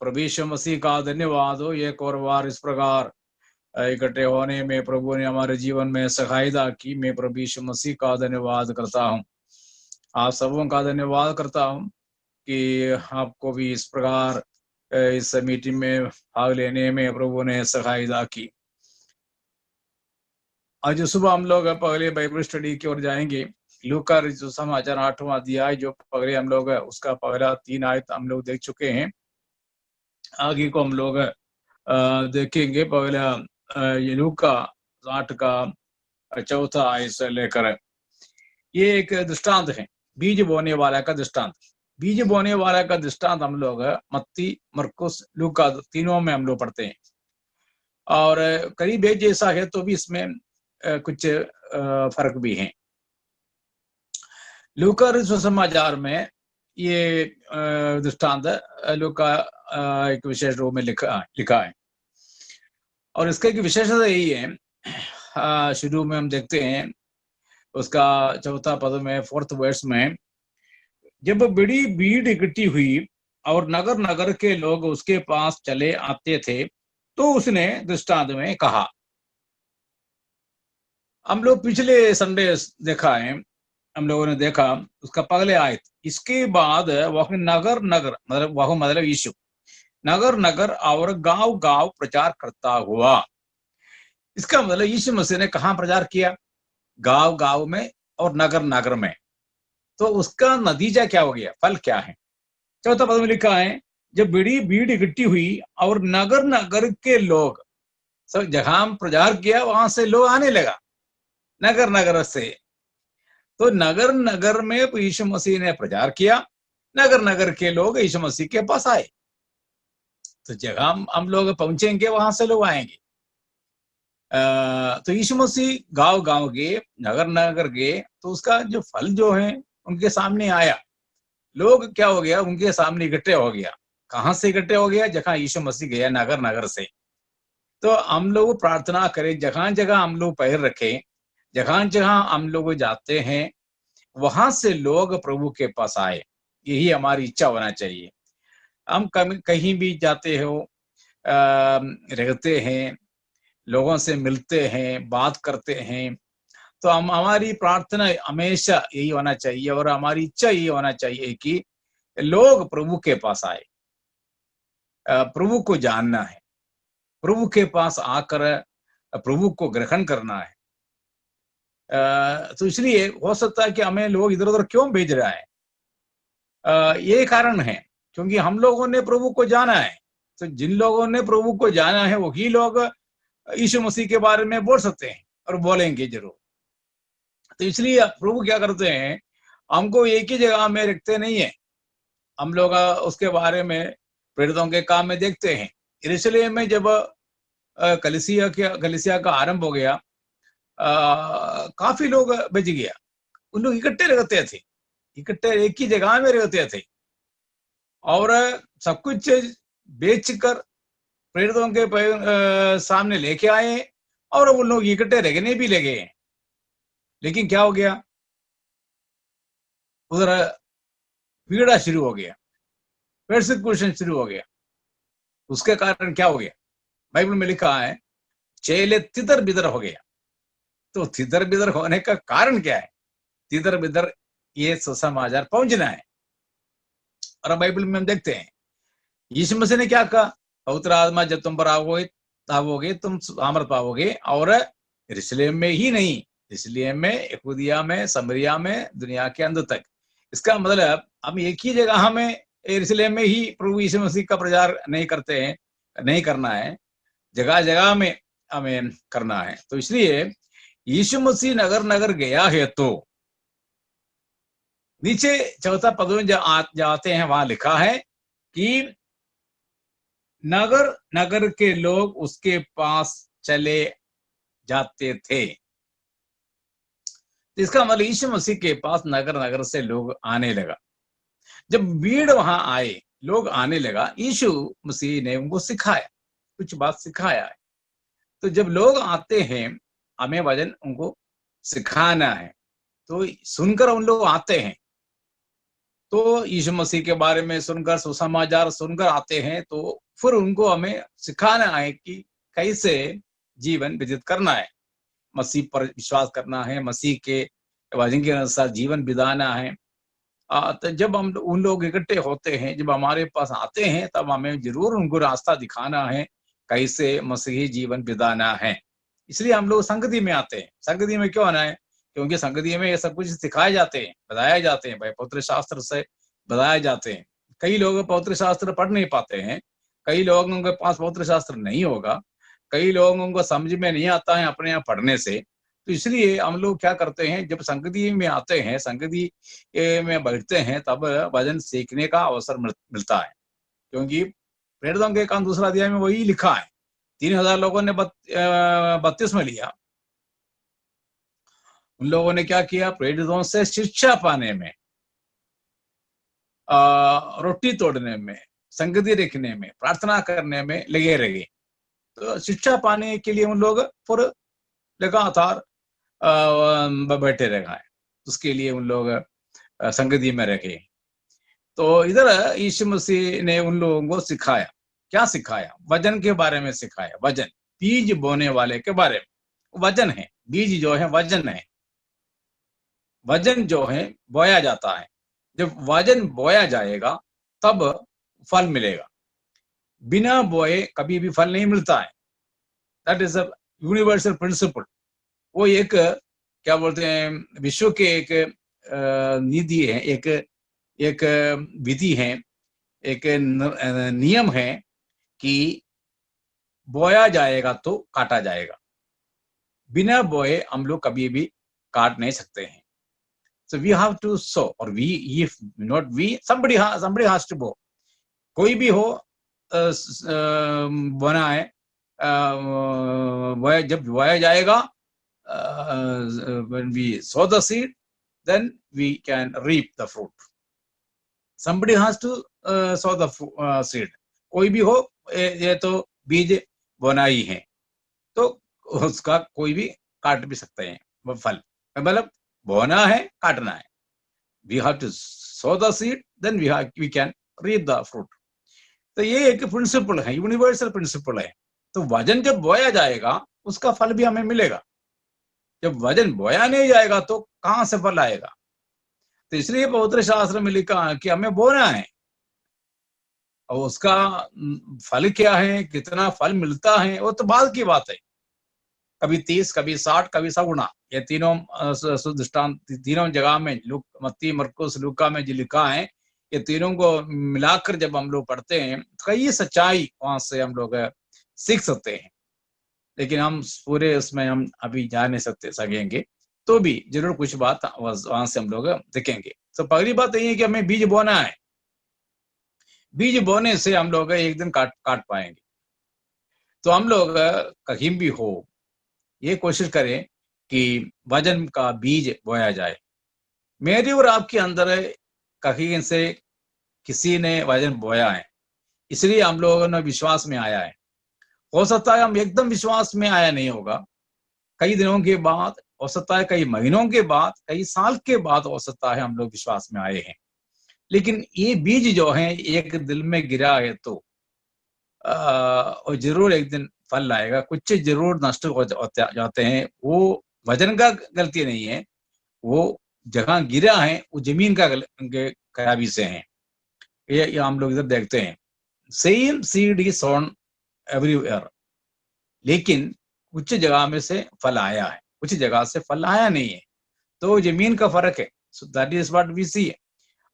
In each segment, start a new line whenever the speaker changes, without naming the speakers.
प्रभु यीशु मसीह का धन्यवाद हो। एक और बार इस प्रकार इकट्ठे होने में प्रभु ने हमारे जीवन में सहायता की। मैं प्रभु यीशु मसीह का धन्यवाद करता हूँ, आप सबों का धन्यवाद करता हूँ कि आपको भी इस प्रकार इस मीटिंग में भाग लेने में प्रभु ने सहायता की। आज सुबह हम लोग पहले बाइबल स्टडी की ओर जाएंगे। लूका जो समाचार 8वां अध्याय जो पहले हम लोग उसका पहला 3 आयत हम लोग देख चुके हैं। आगे को हम लोग देखेंगे। पहला ये लूका 8 का 4था आयत से लेकर ये एक दृष्टांत है, बीज बोने वाला का दृष्टांत। बीज बोने वाला का दृष्टांत हम लोग मत्ती, मरकुस, लूका तीनों में हम लोग पढ़ते हैं और करीब एक जैसा है, तो भी इसमें कुछ फर्क भी है। लूका समाचार में ये दृष्टांत लूका एक विशेष रूप में लिखा है और इसका एक विशेषता यही है। शुरू में हम देखते हैं उसका 4था पद में 4th वर्स में, जब बड़ी भीड़ इकट्ठी हुई और नगर नगर के लोग उसके पास चले आते थे तो उसने दृष्टांत में कहा। हम लोग पिछले संडे देखा है, हम लोगों ने देखा उसका पहले आयत, इसके बाद वह नगर नगर मतलब यीशु नगर नगर और गांव गांव प्रचार करता हुआ। इसका मतलब यीशु मसीह ने कहां प्रचार किया? गांव गांव में और नगर नगर में। तो उसका नतीजा क्या हो गया, फल क्या है? 4था पद में लिखा है, जब बड़ी भीड़ इकट्ठी हुई और नगर नगर के लोग, सब जहां प्रचार किया वहां से लोग आने लगा, नगर नगर से। तो नगर नगर में यीशु मसीह ने प्रचार किया, नगर नगर के लोग यीशु मसीह के पास आए। तो जगह हम लोग पहुंचेंगे वहां से लोग आएंगे। तो यीशु मसीह गांव गांव गए, नगर नगर गए, तो उसका जो फल जो है उनके सामने आया। लोग क्या हो गया, उनके सामने इकट्ठे हो गया। कहां से इकट्ठे हो गया? जहां यीशु मसीह गया, नगर नगर से। तो हम लोग प्रार्थना करें, जहां जहां हम लोग पैर रखें, जहां जहां हम लोग जाते हैं, वहां से लोग प्रभु के पास आए। यही हमारी इच्छा होना चाहिए। हम कहीं भी जाते हो, रहते हैं, लोगों से मिलते हैं, बात करते हैं, तो हम हमारी प्रार्थना हमेशा यही होना चाहिए और हमारी इच्छा यही होना चाहिए कि लोग प्रभु के पास आए, प्रभु को जानना है, प्रभु के पास आकर प्रभु को ग्रहण करना है। तो इसलिए हो सकता है कि हमें लोग इधर उधर क्यों भेज रहा है, ये कारण है क्योंकि हम लोगों ने प्रभु को जाना है। तो जिन लोगों ने प्रभु को जाना है वही लोग यीशु मसीह के बारे में बोल सकते हैं और बोलेंगे जरूर। तो इसलिए प्रभु क्या करते हैं, हमको एक ही जगह में रखते नहीं है। हम लोग उसके बारे में प्रेरितों के काम में देखते हैं। यरूशलेम में जब कलीसिया का आरंभ हो गया, काफी लोग बच गया। उन लोग इकट्ठे रहते थे, इकट्ठे एक ही जगह में रहते थे और सब कुछ बेचकर प्रेरितों के सामने लेके आए और वो लोग इकट्ठे रहने भी लगे। लेकिन क्या हो गया, उधर पीड़ा शुरू हो गया, परसिक्यूशन शुरू हो गया। उसके कारण क्या हो गया, बाइबल में लिखा है चेले तितर बिदर हो गया। तो तितर बिदर होने का कारण क्या है? तितर बिदर ये सुसमाचार पहुंचना है। और बाइबल में हम देखते हैं यीशु मसीह ने क्या कहा, पवित्र आत्मा जब तुम पर आओगे तुम सामर्थ पाओगे, और यरूशलेम में ही नहीं, यरूशलेम में, यहूदिया में, समरिया में, दुनिया के अंत तक। इसका मतलब हम एक ही जगह में यरूशलेम में ही प्रभु यीशु मसीह का प्रचार नहीं करते हैं, नहीं करना है, जगह जगह में हमें करना है। तो इसलिए यीशु मसीह नगर नगर गया है। तो नीचे 4था पद में जाते हैं, वहां लिखा है कि नगर नगर के लोग उसके पास चले जाते थे। इसका मतलब यीशु मसीह के पास नगर नगर से लोग आने लगा। जब भीड़ वहां आए, लोग आने लगा, यीशु मसीह ने उनको सिखाया, कुछ बात सिखाया है। तो जब लोग आते हैं, हमें वचन उनको सिखाना है, तो सुनकर उन लोग आते हैं। तो यीशु मसीह के बारे में सुनकर, सुसमाचार सुनकर आते हैं, तो फिर उनको हमें सिखाना है कि कैसे जीवन व्यतीत करना है, मसीह पर विश्वास करना है, मसीह के वचन के अनुसार जीवन बिताना है। तो जब हम उन लोग इकट्ठे होते हैं, जब हमारे पास आते हैं, तब हमें जरूर उनको रास्ता दिखाना है कैसे मसीही जीवन बिताना है। इसलिए हम लोग संगति में आते हैं। संगति में क्यों आना है? क्योंकि संगति में ये सब कुछ सिखाए जाते हैं, बताए जाते हैं, भाई पवित्र शास्त्र से बताए जाते हैं। कई लोग पवित्र शास्त्र पढ़ नहीं पाते हैं, कई लोगों के पास पवित्र शास्त्र नहीं होगा, कई लोगों को समझ में नहीं आता है अपने यहाँ पढ़ने से। तो इसलिए हम लोग क्या करते हैं, जब संगति में आते हैं, संगति में बैठते हैं, तब वचन सीखने का अवसर मिलता है। क्योंकि प्रेरितों के काम दूसरा अध्याय में वही लिखा है। 3000 लोगों ने बपतिस्मा लिया। उन लोगों ने क्या किया? प्रेरितों से शिक्षा पाने में, रोटी तोड़ने में, संगति रखने में, प्रार्थना करने में लगे रहे। तो शिक्षा पाने के लिए उन लोग फिर लगातार बैठे रहे, उसके लिए उन लोग संगति में रखे। तो इधर यीशु मसीह ने उन लोगों को सिखाया। क्या सिखाया? वचन के बारे में सिखाया। वचन, बीज बोने वाले के बारे में। वचन है, बीज जो है वचन है। वचन जो है बोया जाता है। जब वचन बोया जाएगा तब फल मिलेगा। बिना बोए कभी भी फल नहीं मिलता है। That is a universal principle. वो एक क्या बोलते हैं, विश्व के एक नीति है, एक विधि है, एक नियम है कि बोया जाएगा तो काटा जाएगा। बिना बोए हम लोग कभी भी काट नहीं सकते हैं। So we have to sow, or we, if not we, somebody has to bow. कोई भी हो बोना है, जब बोया जाएगा, when we sow the seed, then we can reap the fruit. Somebody has to sow the seed. कोई भी हो, ये तो बीज बोना ही है, तो उसका कोई भी काट भी सकते हैं वो फल। मतलब बोना है, काटना है। We have to sow the seed, then we can reap the fruit. तो ये एक प्रिंसिपल है, यूनिवर्सल प्रिंसिपल है। तो वचन जब बोया जाएगा उसका फल भी हमें मिलेगा। जब वचन बोया नहीं जाएगा तो कहां से फल आएगा? तो इसलिए पवित्र शास्त्र में लिखा है कि हमें बोना है, और उसका फल क्या है, कितना फल मिलता है, वो तो बाद की बात है। कभी 30, कभी 60, कभी 100 गुना। ये तीनों दृष्टांत तीनों जगह में, मत्ती, मरकुस, लूका में जो लिखा है, ये तीनों को मिलाकर जब हम लोग पढ़ते हैं, कई सच्चाई वहां से हम लोग सीख सकते हैं। लेकिन हम पूरे उसमें हम अभी जा नहीं सकेंगे, तो भी जरूर कुछ बात वहां से हम लोग देखेंगे। तो पहली बात यही है कि हमें बीज बोना है। बीज बोने से हम लोग एक दिन काट पाएंगे। तो हम लोग कहीं भी हो, ये कोशिश करें कि वचन का बीज बोया जाए। मेरे और आपके अंदर कहीं से किसी ने वचन बोया है, इसलिए हम लोगों ने विश्वास में आया है। हो सकता है हम एकदम विश्वास में आया नहीं होगा, कई दिनों के बाद हो सकता है, कई महीनों के बाद, कई साल के बाद हो सकता है हम लोग विश्वास में आए हैं। लेकिन ये बीज जो है एक दिल में गिरा है तो जरूर एक दिन फल लाएगा। कुछ जरूर नष्ट हो जाते हैं, वो वजन का गलती नहीं है, वो जहां गिरा है वो जमीन का खराबी से है। ये हम लोग इधर देखते हैं, same seed is sown everywhere, लेकिन कुछ जगह में से फल आया है, कुछ जगह से फल आया नहीं है। तो जमीन का फर्क है। So that is what we see.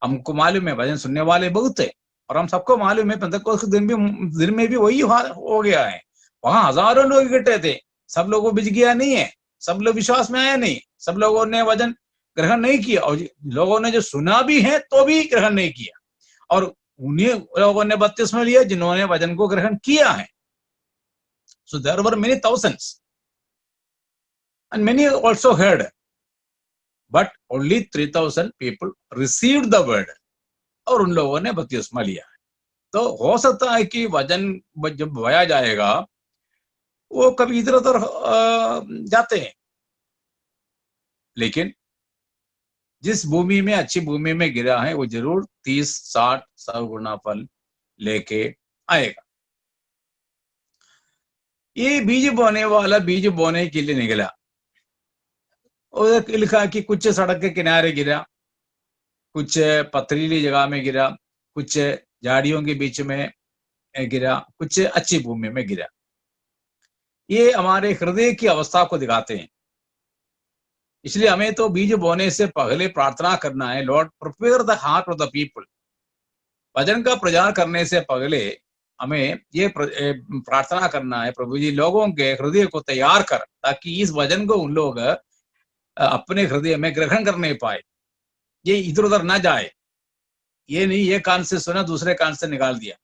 हमको मालूम है वचन सुनने वाले बहुत है, और हम सबको मालूम है पेंतेकोस्त के दिन में भी वही हो गया है। वहां हजारों लोग इकट्ठे थे, सब लोगों को बिज गया नहीं है, सब लोग विश्वास में आया नहीं, सब लोगों ने वचन ग्रहण नहीं किया, और लोगों ने जो सुना भी है तो भी ग्रहण नहीं किया। और उन्हीं लोगों ने बपतिस्मा लिया जिन्होंने वचन को ग्रहण किया है। So there were many thousands, and many also heard, but only 3000 people received the word, और उन लोगों ने बपतिस्मा लिया। तो हो सकता है कि वचन जब बोया जाएगा वो कभी इधर उधर जाते हैं, लेकिन जिस भूमि में, अच्छी भूमि में गिरा है वो जरूर 30, 60, 100 गुना फल लेके आएगा। ये बीज बोने वाला बीज बोने के लिए निकला, और लिखा कि कुछ सड़क के किनारे गिरा, कुछ पथरीली जगह में गिरा, कुछ झाड़ियों के बीच में गिरा, कुछ अच्छी भूमि में गिरा। ये हमारे हृदय की अवस्था को दिखाते हैं। इसलिए हमें तो बीज बोने से पहले प्रार्थना करना है, Lord prepare the heart of the people. वचन का प्रचार करने से पहले हमें ये प्रार्थना करना है, प्रभु जी लोगों के हृदय को तैयार कर, ताकि इस वचन को उन लोग अपने हृदय में ग्रहण करने पाए, ये इधर उधर ना जाए। ये नहीं ये कान से सुना दूसरे कान से निकाल दिया।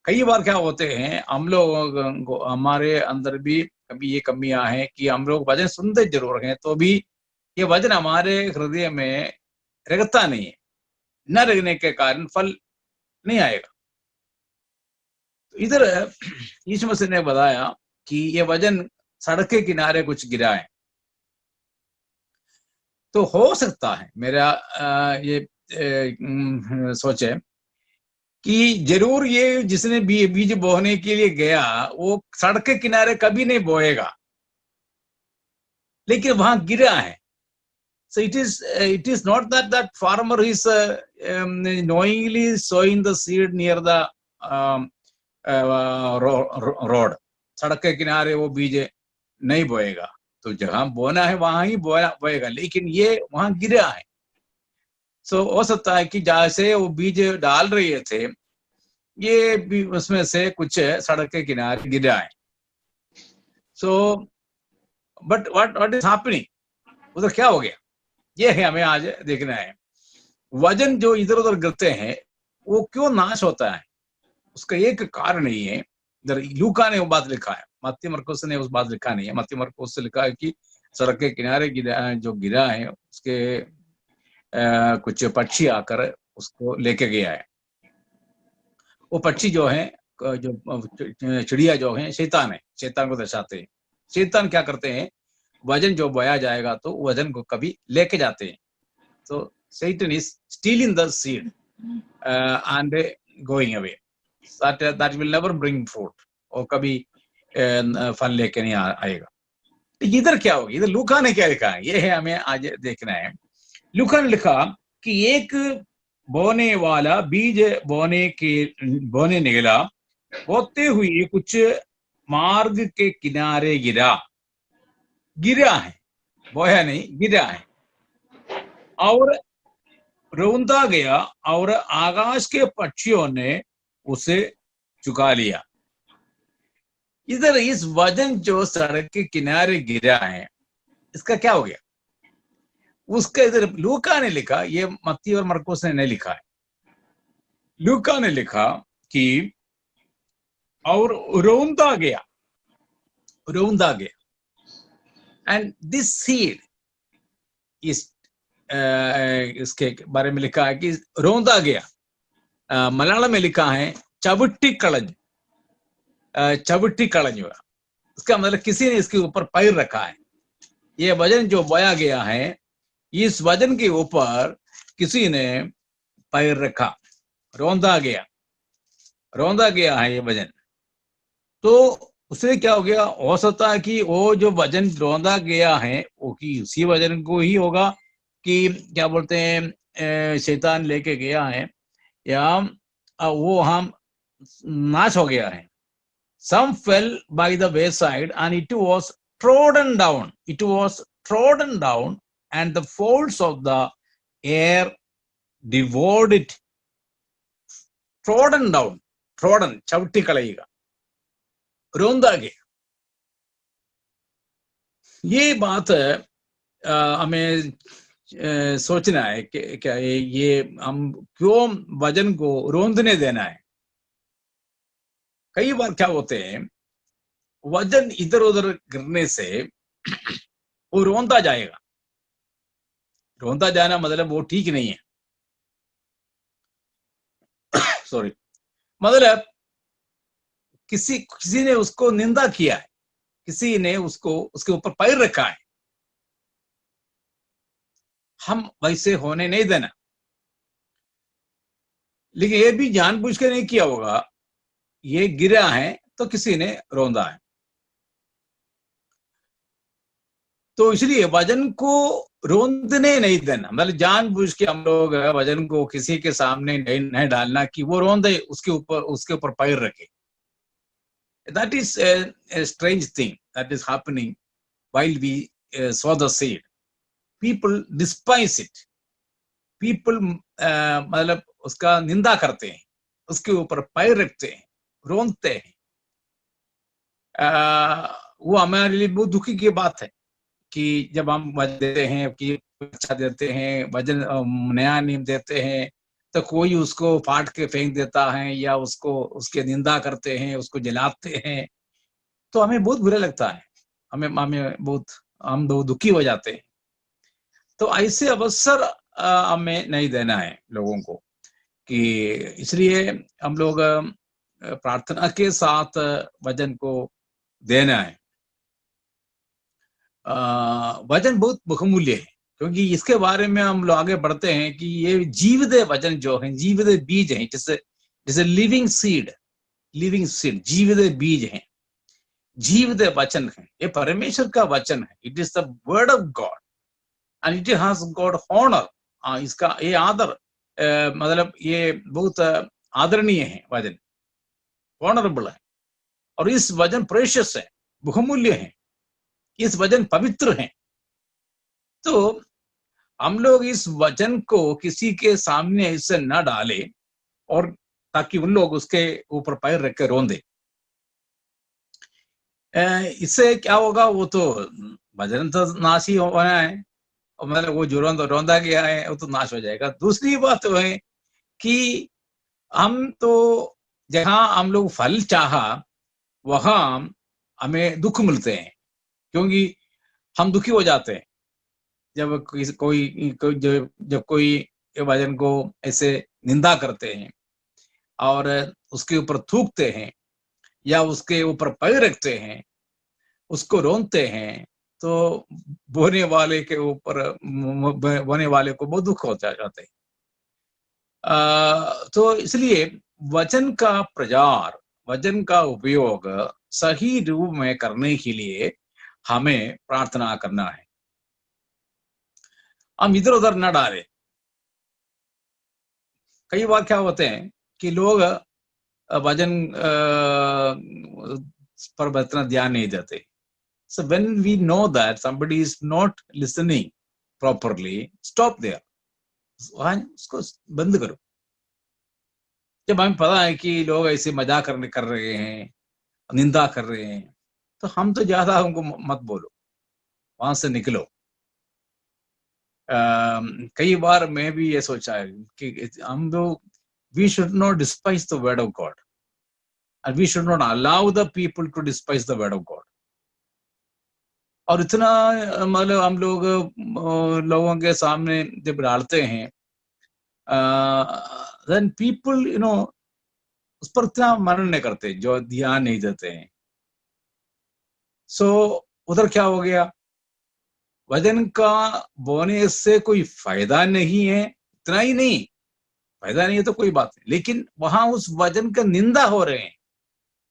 कई बार क्या होते हैं, हम लोग को, हमारे अंदर भी कभी ये कमियां हैं कि हम लोग वचन सुनते जरूर हैं, तो भी ये वचन हमारे हृदय में रगता नहीं है। न रगने के कारण फल नहीं आएगा। तो इधर यीशु मसीह ने बताया कि ये वचन सड़क के किनारे कुछ गिरा है। तो हो सकता है मेरा ये सोचे कि जरूर ये जिसने बीज बोने के लिए गया वो सड़क के किनारे कभी नहीं बोएगा, लेकिन वहां गिरा है। So it is not that farmer is knowingly sowing the seed near the road. सड़क के किनारे वो बीज नहीं बोएगा, तो जहां बोना है वहां ही बोएगा, लेकिन ये वहां गिरा है। सो हो सकता है कि जैसे वो बीज डाल रहे थे, ये भी उसमें से कुछ सड़क के किनारे गिरा है। So but what is happening, उधर क्या हो गया, ये है हमें आज देखना है। वजन जो इधर उधर गिरते हैं वो क्यों नाश होता है, उसका एक कारण ही है। इधर लूका ने वो बात लिखा है, मत्ती मरकुस ने उस बात लिखा नहीं है। मत्ती मरकुस से लिखा है कि सड़क के किनारे जो गिरा है उसके कुछ पक्षी आकर उसको लेके गया है। वो पक्षी जो है, जो चिड़िया जो है, शैतान है, शैतान को दर्शाते हैं। शैतान क्या करते हैं, वजन जो बोया जाएगा तो वजन को कभी लेके जाते हैं। तो Satan is stealing the seed and going away. That will never bring fruit. और कभी फल लेके नहीं आएगा। इधर क्या होगा, इधर लूका ने क्या लिखा है, ये है हमें आज देखना है। लूका ने लिखा कि एक बोने वाला बीज बोने निकला, बोते हुए कुछ मार्ग के किनारे गिरा है, बोया नहीं, गिरा है, और रोंदा गया और आकाश के पक्षियों ने उसे चुका लिया। इधर इस वजन जो सड़क के किनारे गिरा है, इसका क्या हो गया, उसका इधर लूका ने लिखा, ये मत्ती और मरकुस ने नहीं लिखा है। लूका ने लिखा कि और रोंदा गया, एंड दिस सीड इस इसके बारे में लिखा है कि रोंदा गया। मलयालम में लिखा है चविट्टी कळഞ്ഞു। इसका मतलब किसी ने इसके ऊपर पैर रखा है। ये वजन जो बोया गया है, इस वजन के ऊपर किसी ने पैर रखा, रोंदा गया है ये वजन। तो उससे क्या हो गया, हो सकता है कि वो जो वजन रोंदा गया है वो कि उसी वजन को ही होगा कि क्या बोलते हैं शैतान लेके गया है, या वो हम नाश हो गया है। Some fell by the wayside and it was trodden down, and the fowls of the air devoured it. Trodden चविट्टी कळയുക, रोंदा गया। ये बात हमें सोचना है कि क्या ये हम क्यों वजन को रोंदने देना है। कई बार क्या होते हैं, वजन इधर उधर गिरने से वो रोंदा जाएगा। रोंदा जाना मतलब वो ठीक नहीं है, सॉरी, मतलब किसी ने उसको निंदा किया है, किसी ने उसको उसके ऊपर पैर रखा है। हम वैसे होने नहीं देना। लेकिन ये भी जानबूझ के नहीं किया होगा, ये गिरा है तो किसी ने रौंदा है। तो इसलिए वजन को रोंदने नहीं देना, मतलब जानबूझ के हम लोग वजन को किसी के सामने नहीं डालना कि वो रोंदे, उसके ऊपर पैर रखे। That is a strange thing that is happening while we sow the seed. People despise it. People मतलब उसका निंदा करते हैं, उसके ऊपर पैर रखते हैं, रोंदते हैं। वो हमारे लिए बहुत दुखी की बात है कि जब हम वजन देते हैं, कि अच्छा देते हैं, वजन नया नीम देते हैं, तो कोई उसको फाड़ के फेंक देता है या उसके निंदा करते हैं, उसको जलाते हैं, तो हमें बहुत बुरा लगता है। हम बहुत दुखी हो जाते हैं। तो ऐसे अवसर हमें नहीं देना है लोगों को, कि इसलिए हम लोग प्रार्थना के साथ वचन को देना है। वचन बहुत बहुमूल्य है, क्योंकि इसके बारे में हम लोग आगे बढ़ते हैं कि ये जीवित वचन जो है, जीवित बीज हैं, जैसे लिविंग सीड जीवित बीज हैं, जीवित वचन है। ये परमेश्वर का वचन है। It is the word of God and it has God honour. इसका ये आदर, मतलब ये बहुत आदरणीय है, वचन ऑनरेबल है, और इस वचन प्रेशियस है, बहुमूल्य है, इस वचन पवित्र है। तो हम लोग इस वचन को किसी के सामने इससे न डाले, और ताकि उन लोग उसके ऊपर पैर रख के रोंदे। इससे क्या होगा, वो तो वचन तो नाश ही होना है, मतलब वो जो रोंदा गया है वो तो नाश हो जाएगा। दूसरी बात तो है कि हम तो जहां हम लोग फल चाहा, वहां हमें दुख मिलते हैं, क्योंकि हम दुखी हो जाते हैं जब जब कोई वचन को ऐसे निंदा करते हैं और उसके ऊपर थूकते हैं या उसके ऊपर पैर रखते हैं, उसको रोनते हैं, तो बोने वाले को बहुत दुख हो जाते हैं। तो इसलिए वचन का प्रचार, वचन का उपयोग सही रूप में करने के लिए हमें प्रार्थना करना है। हम इधर उधर न डालें। कई बार क्या होते हैं कि लोग वचन पर इतना ध्यान नहीं देते। So when we know that somebody is not listening properly, stop there. उसको बंद करो। जब हमें पता है कि लोग ऐसे मजाक कर रहे हैं, निंदा कर रहे हैं, तो हम तो ज्यादा उनको मत बोलो, वहां से निकलो। कई बार मैं भी ये सोचा है कि हम लोग we should not despise the word of God and we should not allow the people to despise the word of God. और इतना मतलब हम लोग लोगों के सामने जब डालते हैं, then people उस पर इतना मनन नहीं करते, जो ध्यान नहीं देते हैं। सो उधर क्या हो गया, वचन का बोने से कोई फायदा नहीं है, इतना ही नहीं, फायदा नहीं है तो कोई बात नहीं, लेकिन वहां उस वचन का निंदा हो रहे हैं,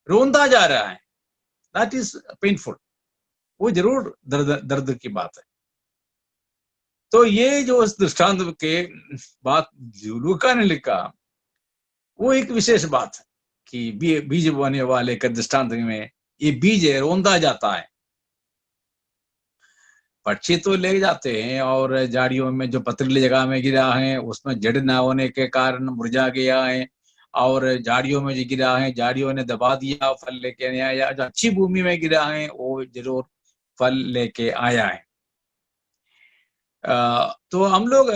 रोंदा जा रहा है, दैट इज पेनफुल। वो जरूर दर्द की बात है। तो ये जो इस दृष्टांत के बात लूका ने लिखा, वो एक विशेष बात है कि बीज बोने वाले के दृष्टांत में ये बीज रोंदा जाता है। पक्षी तो ले जाते हैं, और झाड़ियों में जो पथरीली जगह में गिरा है उसमें जड़ ना होने के कारण मुरझा गया है, और झाड़ियों में जो गिरा है झाड़ियों ने दबा दिया, फल लेके नहीं आया। जो अच्छी भूमि में गिरा है वो जरूर फल लेके आया है। तो हम लोग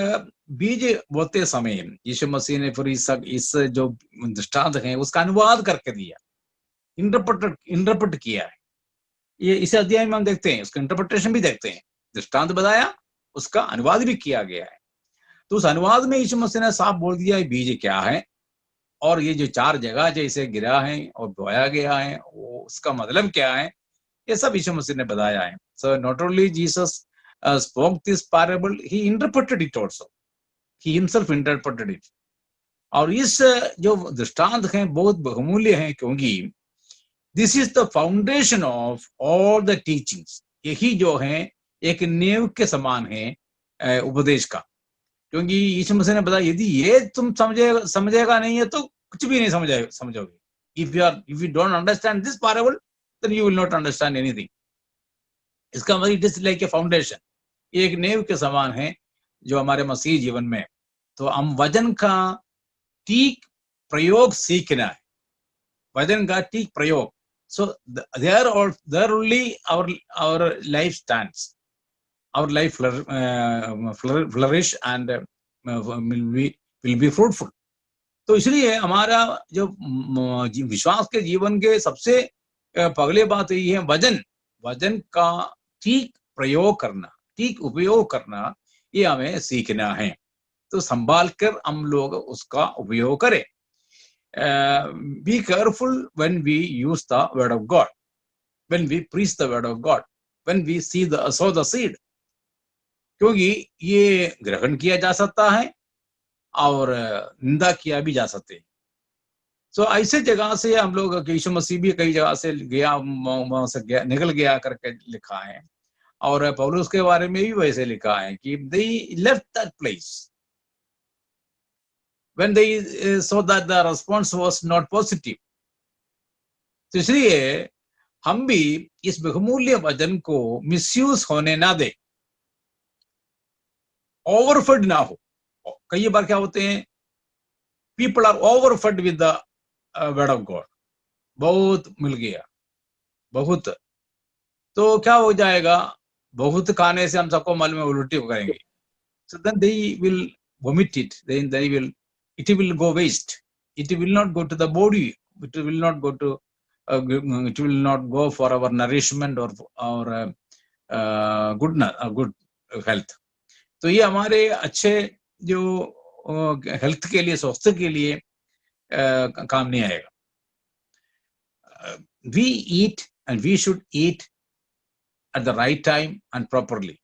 बीज बोते समय यीशु मसीह ने फिर इस जो दृष्टांत है उसका अनुवाद करके दिया, इंटरप्रेट किया है। ये इस अध्याय में हम देखते हैं, उसका इंटरप्रिटेशन भी देखते हैं। दृष्टांत बताया, उसका अनुवाद भी किया गया है। तो उस अनुवाद में यीशु मसीह ने साफ बोल दिया है बीज क्या है, और ये जो 4 जगह जैसे गिरा है और बोया गया है वो उसका मतलब क्या है, ये सब यीशु मसीह ने बताया है। So not only Jesus spoke this parable, he interpreted it also. He himself interpreted it. और इस जो दृष्टांत हैं बहुत बहुमूल्य हैं, क्योंकि this is the foundation of all the teachings. यही जो है एक नींव के समान है उपदेश का. क्योंकि यीशु मसीह ने बताया, यदि ये तुम समझेगा नहीं है तो कुछ भी नहीं समझोगे. if you don't understand this parable, then you will not understand anything. इसका मतलब it is like a foundation, एक नींव के समान है जो हमारे मसीह जीवन में. तो हम वचन का ठीक प्रयोग सीखना है, वचन का ठीक प्रयोग. So there only our life stands, our life flourish and will be fruitful. तो इसलिए हमारा जो विश्वास के जीवन के सबसे पहले बात यही है, वचन का ठीक प्रयोग करना, ठीक उपयोग करना, ये हमें सीखना है. तो संभाल कर हम लोग उसका उपयोग करें. Be careful when we use the word of God, when we preach the word of God, when we sow the seed. क्योंकि ये ग्रहण किया जा सकता है और निंदा किया भी जा सकते हैं. So ऐसे जगह से हम लोग, यीशु मसीह भी कई जगह से निकल गया करके लिखा है, और पौलुस के बारे में भी वैसे लिखा है कि they left that place when they saw that the response was not positive. तो इसलिए हम भी इस बहुमूल्य वचन को मिसयूज होने ना दे, ओवरफेड ना हो. कई बार क्या होते हैं, people are overfed with the word of God. बहुत मिल गया, बहुत, तो क्या हो जाएगा, बहुत खाने से हम सबको मालूम है उल्टी करेंगे. So then they will vomit it, then it will go waste. It will not go to the body. It will not go to it will not go for our nourishment or good health. तो ये हमारे अच्छे जो health के लिए, स्वास्थ्य के लिए काम नहीं आएगा. We eat and we should eat at the right time and properly.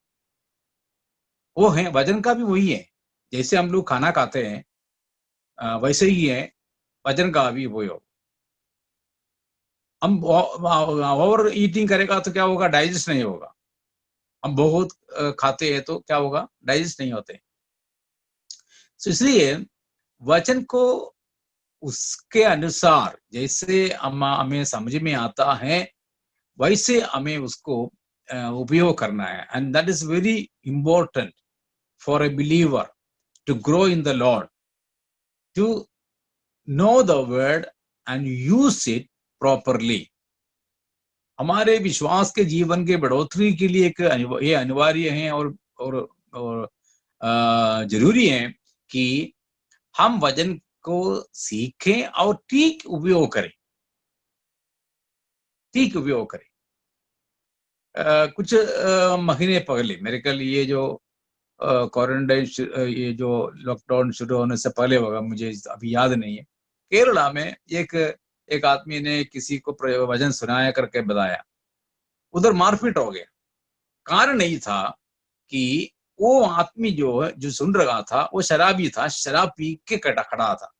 वो है, वचन का भी वही है. जैसे हम लोग खाना खाते हैं वैसे ही है वचन का भी वही हो. हम ओवर ईटिंग करेगा तो क्या होगा, डाइजेस्ट नहीं होगा. हम बहुत खाते हैं तो क्या होगा, डाइजेस्ट नहीं होते. तो इसलिए वचन को उसके अनुसार जैसे हमें समझ में आता है वैसे हमें उसको उपयोग करना है. And that is very important for a believer to grow in the Lord, to know the word and use it properly. हमारे विश्वास के जीवन के बढ़ोतरी के लिए ये अनिवार्य है और जरूरी है कि हम वचन को सीखें और ठीक उपयोग करें, ठीक उपयोग करें. कुछ महीने पहले मेरे ख्याल ये जो क्वारंटाइन, ये जो लॉकडाउन शुरू होने से पहले होगा, मुझे अभी याद नहीं है, केरला में एक आदमी ने किसी को वचन सुनाया करके बताया, उधर मारपीट हो गया. कारण यही था कि वो आदमी जो सुन रहा था वो शराबी था, शराब पी के खड़ा था.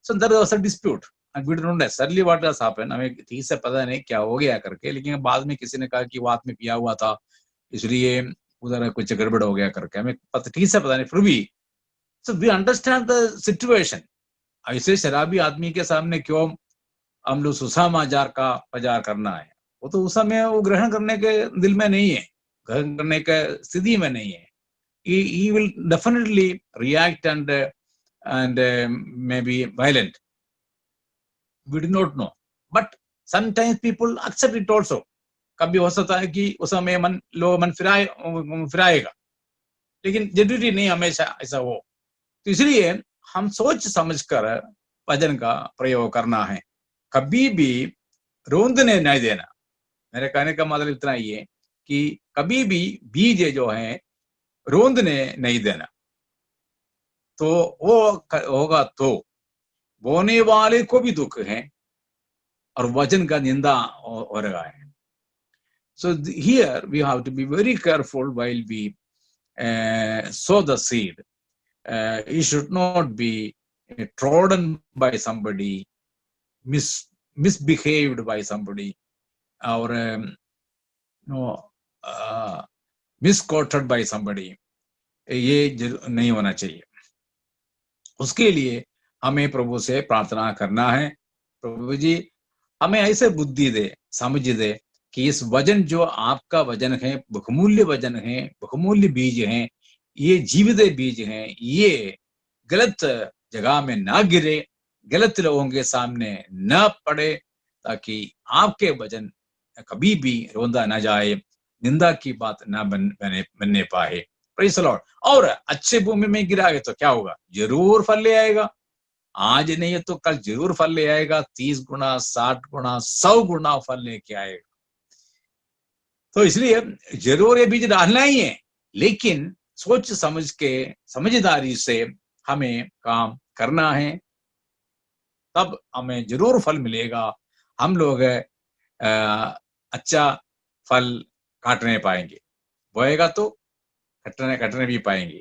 So there was a dispute and we don't know necessarily what has happened. हमें ठीक से पता नहीं क्या हो गया करके, लेकिन बाद में किसी ने कहा कि वो आदमी पिया हुआ था इसलिए उधर कुछ गड़बड़ हो गया करके. हमें ठीक से पता नहीं, फिर भी so we understand the situation. ऐसे शराबी आदमी के सामने क्यों हम लोग सुसमाचार का प्रचार करना है? वो तो उस समय वो ग्रहण करने के दिल में नहीं है, ग्रहण करने के स्थिति में नहीं है. He will definitely react and maybe violent. We do not know, but sometimes people accept it also. कभी हो सकता है कि उस समय मन फिराएगा, लेकिन जरूरी नहीं हमेशा ऐसा हो. तो इसलिए हम सोच समझकर वचन का प्रयोग करना है, कभी भी रोंदने नहीं देना. मेरे कहने का मतलब इतना ही है कि कभी भी बीज जो है रोंदने नहीं देना. तो वो होगा तो बोने वाले को भी दुख है और वचन का निंदा हो रहा है. So here we have to be very careful while we sow the seed. It should not be trodden by somebody, misbehaved by somebody, or misquoted by somebody. ये नहीं होना चाहिए. उसके लिए हमें प्रभु से प्रार्थना करना है, प्रभु जी हमें ऐसे बुद्धि दे, समझ दे कि इस वजन जो आपका वजन है, बहुमूल्य वजन है, बहुमूल्य बीज हैं, ये जीवित बीज हैं, ये गलत जगह में ना गिरे, गलत लोगों के सामने न पड़े, ताकि आपके वजन कभी भी रोंदा ना जाए, निंदा की बात ना बनने पाए. Praise the Lord. और अच्छे भूमि में गिरा है तो क्या होगा? जरूर फल ले आएगा. आज नहीं तो कल जरूर फल ले आएगा. 30 गुना, 60 गुना, 100 गुना फल लेके आएगा. तो इसलिए जरूर ये बीज डालना ही है, लेकिन सोच समझ के, समझदारी से हमें काम करना है, तब हमें जरूर फल मिलेगा. हम लोग अच्छा फल काटने पाएंगे. बोएगा तो कटने भी पाएंगे.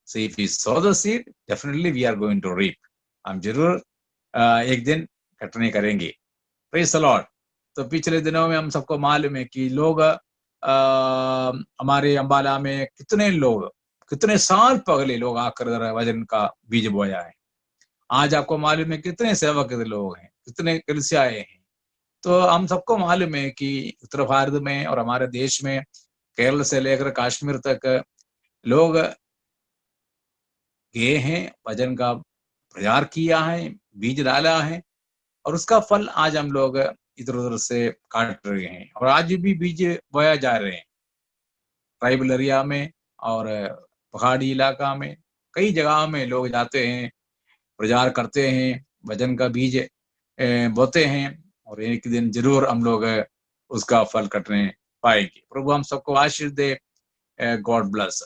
So if we sow the seed, definitely we are going to reap. हम जरूर एक दिन कटने करेंगे. Praise the Lord. तो पिछले दिनों में हम सबको मालूम है कि लोग हमारे अंबाला में कितने साल पहले लोग आकर वजन का बीज बोया है. आज आपको मालूम है कितने सेवक लोग हैं, कितने कलीसियाएं हैं. तो हम सबको मालूम है कि उत्तर भारत में और हमारे देश में केरल से लेकर कश्मीर तक लोग गए हैं, वजन का प्रचार किया है, बीज डाला है, और उसका फल आज हम लोग इधर उधर से काट रहे हैं. और आज भी बीज बोया जा रहे हैं ट्राइबल एरिया में और पहाड़ी इलाका में. कई जगहों में लोग जाते हैं, प्रचार करते हैं, वजन का बीज बोते हैं, और एक दिन जरूर हम लोग उसका फल कटने पाएंगे. प्रभु हम सबको आशीष दे. God bless.